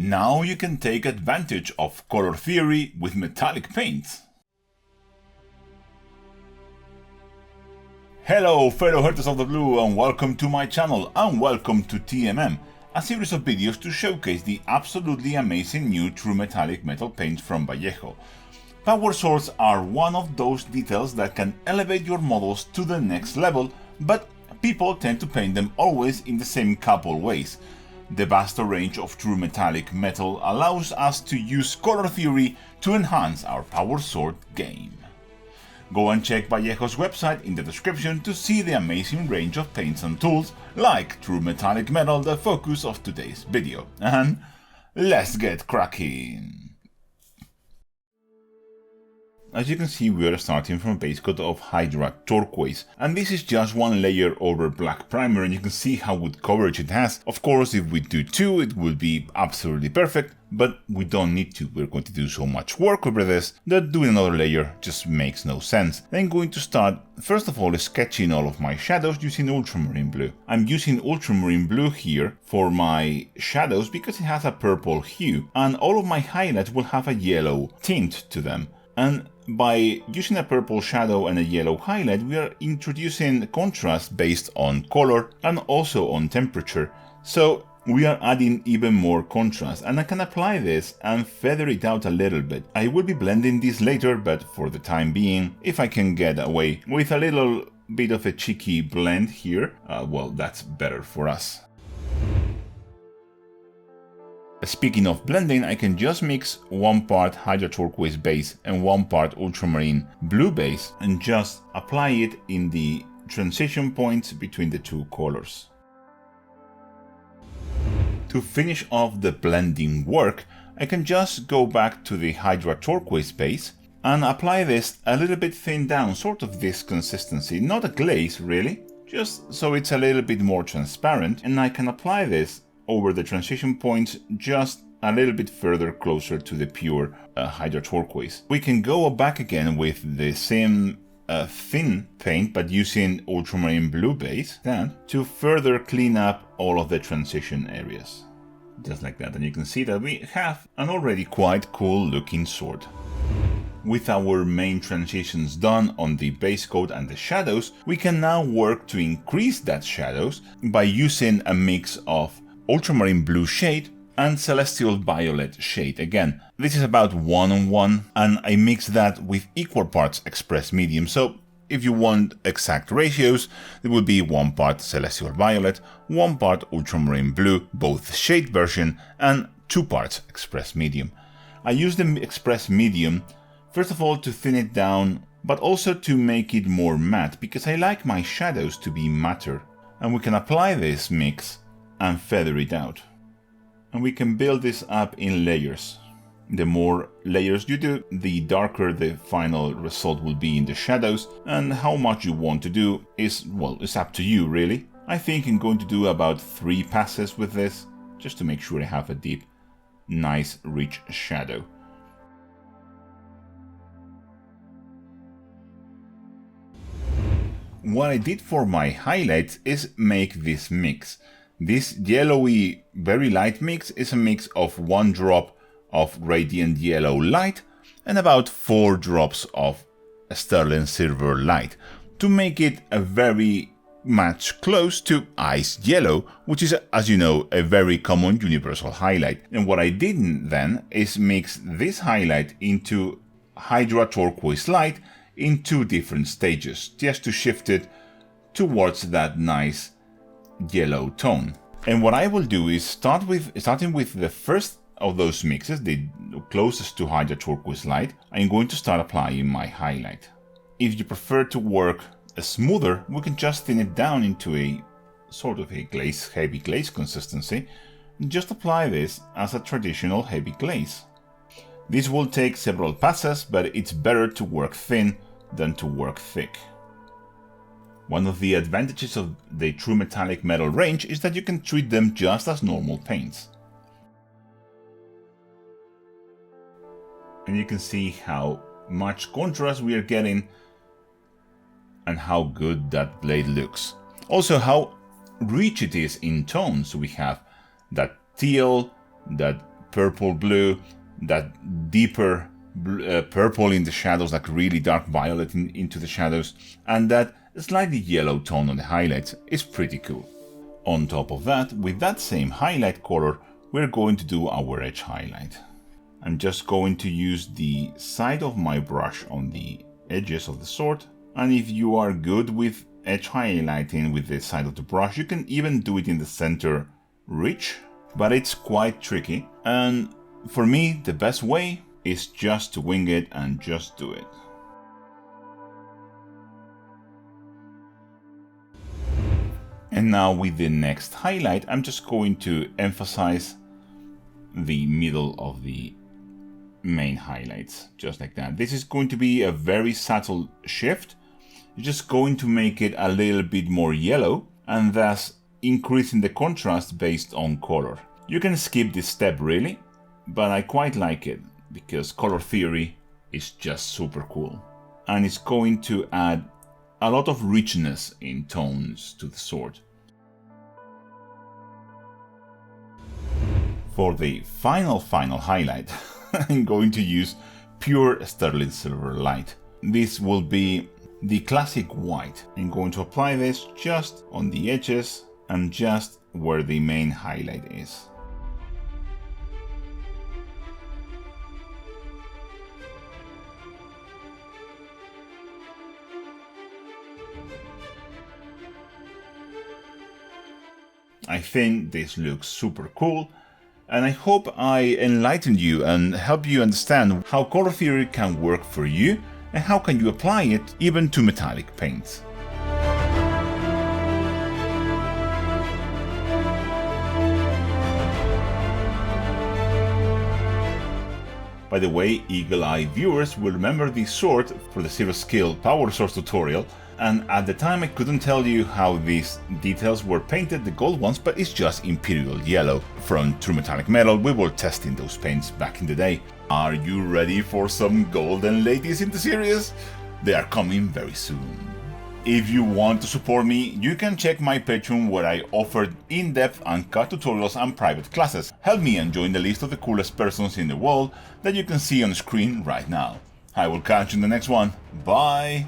Now you can take advantage of color theory with metallic paints. Hello fellow hunters of the blue, and welcome to my channel, and welcome to TMM, a series of videos to showcase the absolutely amazing new true metallic metal paints from Vallejo. Power swords are one of those details that can elevate your models to the next level, but people tend to paint them always in the same couple ways. The vast range of true metallic metal allows us to use color theory to enhance our power sword game. Go and check Vallejo's website in the description to see the amazing range of paints and tools like true metallic metal, the focus of today's video. And let's get cracking! As you can see, we are starting from a base coat of Hydra Turquoise, and this is just one layer over black primer, and you can see how good coverage it has. Of course, if we do two, it would be absolutely perfect, but we don't need to. We're going to do so much work over this that doing another layer just makes no sense. I'm going to start, first of all, sketching all of my shadows using ultramarine blue. I'm using ultramarine blue here for my shadows because it has a purple hue, and all of my highlights will have a yellow tint to them. And by using a purple shadow and a yellow highlight, we are introducing contrast based on color and also on temperature. So we are adding even more contrast, and I can apply this and feather it out a little bit. I will be blending this later, but for the time being, if I can get away with a little bit of a cheeky blend here, well, that's better for us. Speaking of blending, I can just mix 1 part Hydra Turquoise base and 1 part ultramarine blue base and just apply it in the transition points between the two colors. To finish off the blending work, I can just go back to the Hydra Turquoise base and apply this a little bit thin down, sort of this consistency, not a glaze really, just so it's a little bit more transparent, and I can apply this over the transition points just a little bit further closer to the pure Hydra Turquoise. We can go back again with the same thin paint but using ultramarine blue base then to further clean up all of the transition areas. Just like that, and you can see that we have an already quite cool looking sword. With our main transitions done on the base coat and the shadows, we can now work to increase that shadows by using a mix of ultramarine blue shade and celestial violet shade. Again, this is about 1:1, and I mix that with equal parts express medium. So if you want exact ratios, it would be 1 part celestial violet, 1 part ultramarine blue, both shade version, and 2 parts express medium. I use the express medium first of all to thin it down, but also to make it more matte, because I like my shadows to be matter. And we can apply this mix and feather it out. And we can build this up in layers. The more layers you do, the darker the final result will be in the shadows, and how much you want to do is, well, it's up to you really. I think I'm going to do about 3 passes with this, just to make sure I have a deep, nice, rich shadow. What I did for my highlights is make this mix. This yellowy, very light mix is a mix of 1 drop of radiant yellow light and about 4 drops of sterling silver light to make it a very much close to ice yellow, which is, as you know, a very common universal highlight. And what I did then is mix this highlight into Hydra Turquoise light in 2 different stages, just to shift it towards that nice yellow tone. And what I will do is starting with the first of those mixes, the closest to Hydra Turquoise light, I'm going to start applying my highlight. If you prefer to work smoother, we can just thin it down into a sort of a glaze, heavy glaze consistency. Just apply this as a traditional heavy glaze. This will take several passes, but it's better to work thin than to work thick. One of the advantages of the true metallic metal range is that you can treat them just as normal paints. And you can see how much contrast we are getting and how good that blade looks. Also how rich it is in tones. We have that teal, that purple blue, that deeper purple in the shadows, like really dark violet into the shadows, and that slightly yellow tone on the highlights is pretty cool. On top of that, with that same highlight color, we're going to do our edge highlight. I'm just going to use the side of my brush on the edges of the sword, and if you are good with edge highlighting with the side of the brush, you can even do it in the center ridge, but it's quite tricky, and for me the best way is just to wing it and just do it. And now with the next highlight, I'm just going to emphasize the middle of the main highlights, just like that. This is going to be a very subtle shift. You're just going to make it a little bit more yellow and thus increasing the contrast based on color. You can skip this step really, but I quite like it because color theory is just super cool. And it's going to add a lot of richness in tones to the sword. For the final highlight, I'm going to use pure sterling silver light. This will be the classic white. I'm going to apply this just on the edges and just where the main highlight is. I think this looks super cool, and I hope I enlightened you and helped you understand how color theory can work for you and how can you apply it even to metallic paints. By the way, eagle-eye viewers will remember this sword for the Zero Skill Power Sword tutorial, and at the time I couldn't tell you how these details were painted, the gold ones, but it's just imperial yellow from true metallic metal. We were testing those paints back in the day. Are you ready for some golden ladies in the series? They are coming very soon. If you want to support me, you can check my Patreon where I offer in-depth uncut tutorials and private classes. Help me and join the list of the coolest persons in the world that you can see on screen right now. I will catch you in the next one. Bye!